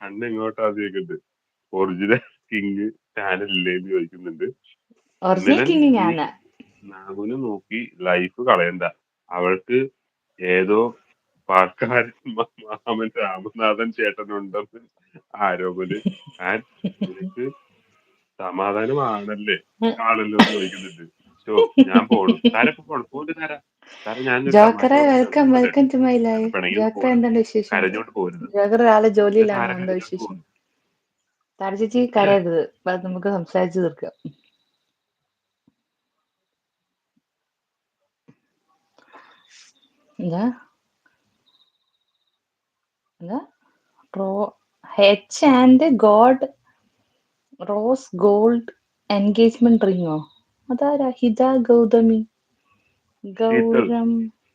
അണ്ണ ഇങ്ങോട്ടാ ചോദിക്കുന്നുണ്ട്. ഒറിജിനൽ കിങ് ചാനലില്ലേന്ന് ചോദിക്കുന്നുണ്ട്. ഒറിജിനൽ മിലൻ കിങ് നീ ഞാന്. നാഗുനെ നോക്കി ലൈഫ് കളയണ്ട. അവൾക്ക് ഏതോ പാർക്കാരൻ മാമൻ രാമനാഥൻ ചേട്ടനുണ്ടെന്ന് ആരോപണ ആൻഡ് നിനക്ക് സമാധാനമാണല്ലേ ആണല്ലോ എന്ന് ചോദിക്കുന്നുണ്ട്. ഷോ ഞാൻ പോണു. താരപ്പോ കുഴപ്പമില്ല താര ഞാനൊരു തമാശ ജോക്കറെ പറഞ്ഞതാണ് വെൽക്കം, പോട്ടെ. Welcome to my Thara life. പിണങ്ങി ജോക്കറെ പോകരുത്, എന്തുണ്ട് വിശേഷം? കരഞ്ഞോണ്ട് പോരുത്. ജോക്കർ രാവിലെ താര ജോലിയിലാണോ? എന്താ കരഞ്ഞോണ്ട് വിശേഷം? പോകുന്നു. താര ചേച്ചി കരയരുത്, അത് നമുക്ക് സംസാരിച്ച് തീർക്കാം. എന്താ എന്താ റോ ഹെച്ച് and god rose gold engagement റിങ്ങോ? അതാരാ? ഹിത ഗൗതമി ശീതൾ, ഗൗരം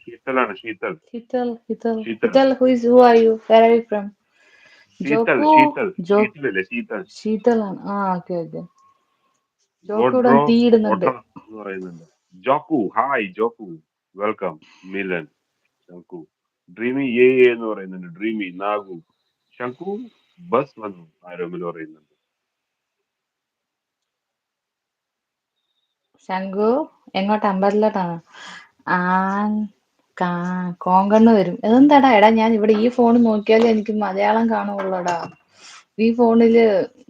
ശീതളാണ് Sheetal. Hithal Hithal Sheetal Hithal. Who are you? Where are you from? Sheetal Jokku Sheetal Jo ശീതളല്ലേ ശീതൾ. ശീതളാണ്. ആ, ഓക്കെ ഓക്കെ. ജോക്കു ഗോഡ് ഇവിടെ ബ്രോ തീ ഇടുന്നുണ്ട്. ഓട്ടർ എന്ന് പറയുന്നുണ്ട്. Jokku hi Jokku welcome. Milan Shankhu dreamy എന്ന് പറയുന്നുണ്ട്. ഡ്രീമി നാഗു ശംഖു ബസ് വന്നു ആരോമിൽ പറയുന്നുണ്ട്. ശംഖു എങ്ങോട്ട്? അമ്പലത്തിലോട്ടാണ്. ആ, കോങ്കണ്ണ് വരും. അതെന്താടാ? എടാ ഞാൻ ഇവിടെ ഈ ഫോൺ നോക്കിയാലേ എനിക്ക് മലയാളം കാണുള്ളൂടാ. ഈ ഫോണില്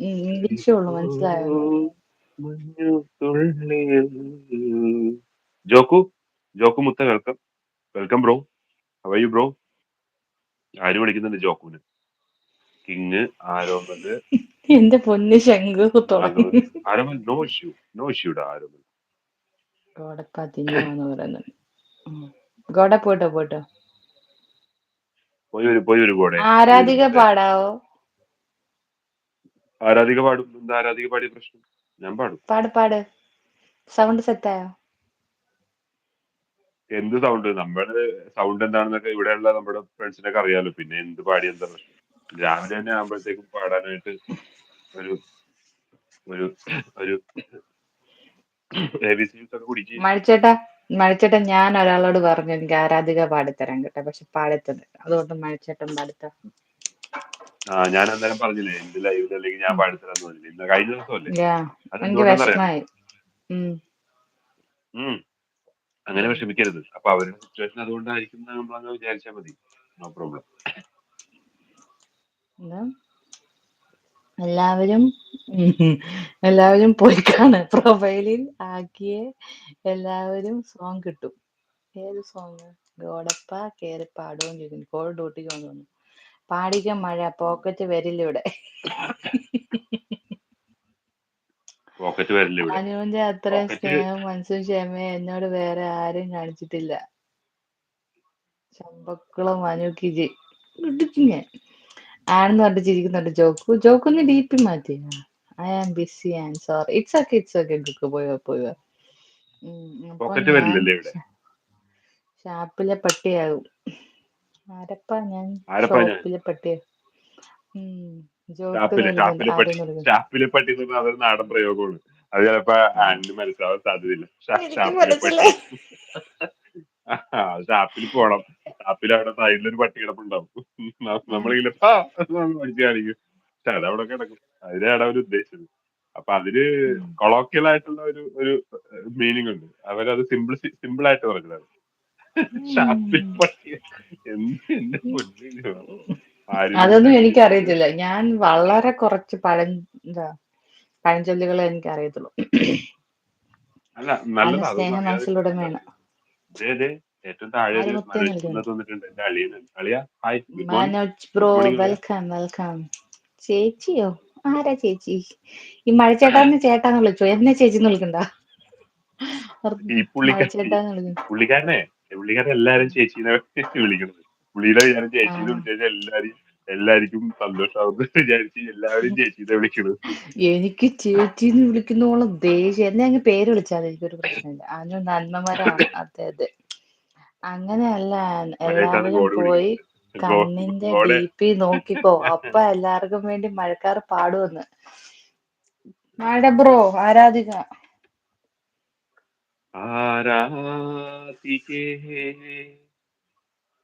ഇംഗ്ലീഷേ ഉള്ളു, മനസ്സിലായോ? മഞ്ഞു തുള്ളിയിൽ ജോക്കു ജോക്കു മുത്ത welcome. Welcome bro. How are you bro? ആര് വിളിക്കുന്നുണ്ട് ജോക്കുവിന്? കിങ് ആരോമല് എന്റെ പൊന്ന് ശംഖു നാഗവൻ തുടങ്ങി. ആരോമൽ. നോ ഇഷ്യൂടാ ആരോമൽ. ഗോഡപ്പ തിന്നുവാന്ന് പറയുന്നത്. ഗോഡ പോയിട്ടോ പോയിട്ടോ. പോയി ഒരു കൂടെ പോയി ഒരു ആരാധിക കൂടെ. പാടാവോ? ആരാധിക പാടും. എന്താ ആരാധിക പാടിയ പ്രശ്നം? ഞാൻ പാടും. പാട് പാട്. സൗണ്ട് സെറ്റായോ? എന്ത് സൗണ്ട്? നമ്മുടെ സൗണ്ട് എന്താണെന്നൊക്കെ ഇവിടെയുള്ള നമ്മുടെ ഫ്രണ്ട്സിനൊക്കെ അറിയാലോ. പിന്നെ എന്ത് പാടി എന്താ പ്രശ്നം? രാവിലെ തന്നെ ആകുമ്പോഴത്തേക്കും പാടാനായിട്ട് ഒരു ഒരു ഒരു ABC ജ്യൂസ് ഒക്കെ കുടിച്ച് മഴിച്ചേട്ടാ, മഴിച്ചേട്ടാ, ഞാൻ ഒരാളോട് പറഞ്ഞു എനിക്ക് ആരാധിക പാടിത്തരാൻ കേട്ടോ, പക്ഷെ പാടിത്തത്. അതുകൊണ്ട് മഴിച്ചേട്ടൻ പാടിത്ത. ഞാൻ അന്നേരം പറഞ്ഞില്ലേ എന്റെ ലൈവിൽ അല്ലെങ്കിൽ ഞാൻ പാടിത്തരാന്ന് പറഞ്ഞില്ലേ. ഇന്ന് കഴിഞ്ഞ ദിവസമല്ലേ. എനിക്ക് അതെന്തുകൊണ്ടാണെന്നറിയാം. വിഷമായി. ഉം ഉം അങ്ങനെ വിഷമിക്കരുത്. അപ്പൊ അവരുടെ സിറ്റുവേഷൻ അതുകൊണ്ടായിരിക്കും എന്ന് നമ്മളങ്ങ് വിചാരിച്ചാൽ മതി. No problem. എന്താ എല്ലാവരും എല്ലാവരും പോയി കാണ പ്രൊഫൈലിൽ ആക്കിയ എല്ലാവരും സോങ് കിട്ടും. ഏത് സോങ്? ഗോഡപ്പ കേറി പാടുകയും ചോദിക്കുന്നു. കോൾ ഡ്യൂട്ടിക്ക് വന്നു. പാടിക്ക മഴ, പോക്കറ്റ് വരില്ല ഇവിടെ. പോക്കറ്റ് വരില്ല ഇവിടെ. അനുവിന്റെ അത്രയും പോക്കറ്റ് സ്നേഹം മനസ്സും ക്ഷമയും എന്നോട് വേറെ ആരും കാണിച്ചിട്ടില്ല. ചമ്പക്കുളം അനുക്കിജി ഞാൻ ആണെന്ന് പറഞ്ഞിട്ട് ചിരിക്കുന്നുണ്ട്. ജോക്കുന്ന് DP മാറ്റി. I am busy and sorry. It's okay cook. പോയോ. അപ്പൊ പോക്കറ്റ് ഞാൻ വരില്ലല്ലേ ഇവിടെ. ഷാപ്പിലെ പട്ടിയാകും. ആരപ്പാ ഞാൻ? ആരപ്പാ ഞാൻ? ഷോപ്പിലെ പട്ടിയാകും. ജോക്ക് നൽകുന്നുണ്ട്. ഷാപ്പിലെ പട്ടി. ആരും നൽകുന്നു. ഷാപ്പിലെ പട്ടി എന്ന് പറഞ്ഞാൽ അതൊരു നാടൻ പ്രയോഗമാണ്. അത് ചിലപ്പോ ആനിന് മനസ്സിലാവാൻ സാധ്യതയില്ല. എനിക്ക് ഷാപ്പിലെ പട്ടി. മനസ്സിലായി. ഷാപ്പിൽ പോണം. ഷാപ്പിൽ അവിടെ സൈഡിലൊരു പട്ടി കിടപ്പുണ്ടാവും. നമ്മളിങ്ങനെ പഠിച്ചു കാണിക്കും. പക്ഷെ അതവിടെ കിടക്കും. അതിനാണ് അവർ ഉദ്ദേശിച്ചത്. അപ്പൊ അതിന് കൊളോക്കിയൽ ആയിട്ടുള്ള ഒരു മീനിങ് ഉണ്ട്. അവരത് സിമ്പിൾ ആയിട്ട് പറഞ്ഞതാണ്. ഷാപ്പിൽ പട്ടി എന്റെ പൊന്നു. അതൊന്നും ആരും എനിക്കറിയത്തില്ല. ഞാൻ വളരെ കുറച്ച് പഴഞ്ചൊല്ലുകളെ എനിക്കറിയത്തുള്ളൂ. അല്ല അതിന് നല്ലതാ. അതൊന്നും സ്നേഹ അറിയാതിരിക്കുന്നത് മനസ്സിലുടമയാണ്. നല്ലത്. ദേ ഏറ്റവും താഴെ ആര് ഒരു മുത്തേ മനോജ് നൽകുന്നു? കുന്നത് വന്നിട്ടുണ്ട്. എന്റെ അളിയനാണ്. അളിയ hi, good morning. Manoj bro, good morning അളിയ. വെൽക്കം. ചേച്ചിയോ? ആരാ ചേച്ചി? ഈ മഴച്ചേട്ടാന്ന് ചേട്ടാന്ന് വിളിച്ചോ, എന്നെ ചേച്ചിന്ന് വിളിക്കണ്ട. ഈ മഴച്ചേട്ടാന്ന് വിളിക്കുന്നു. പുള്ളിക്കാരൻ എല്ലാരും ചേച്ചീനെ വിളിക്കുന്നത്. പുള്ളിയുടെ വിചാരം ആ, ചേച്ചീന്ന് വിളിച്ചു കഴിഞ്ഞാൽ എല്ലാവർക്കും സന്തോഷമാവുന്ന വിചാരിച്ച് എല്ലാവരും ചേച്ചീനെ വിളിക്കുന്നത്. എനിക്ക് ചേച്ചിന്ന് വിളിക്കുന്നോളം ദേഷ്യം. എന്നെ അങ്ങ് പേര് വിളിച്ചാൽ എനിക്കൊരു പ്രശ്നമില്ല. അതിന് നന്മമരാണ്. അതെ അതെ. അങ്ങനെയല്ല. മഴയത്താണ് എല്ലാവരും ഗോഡ് പോയി വിളിക്കുന്നത്. കണ്ണിന്റെ ഗോഡ് DP നോക്കിക്കോ. അപ്പ എല്ലാവർക്കും വേണ്ടി മഴക്കാർ പാടുവന്ന്. മഴ ബ്രോ, ആരാധിക. ആരാധികേ.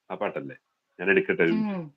ആ പാട്ടല്ലേ? ഞാൻ എടുക്കട്ടെ ഒരു മിനിറ്റ്.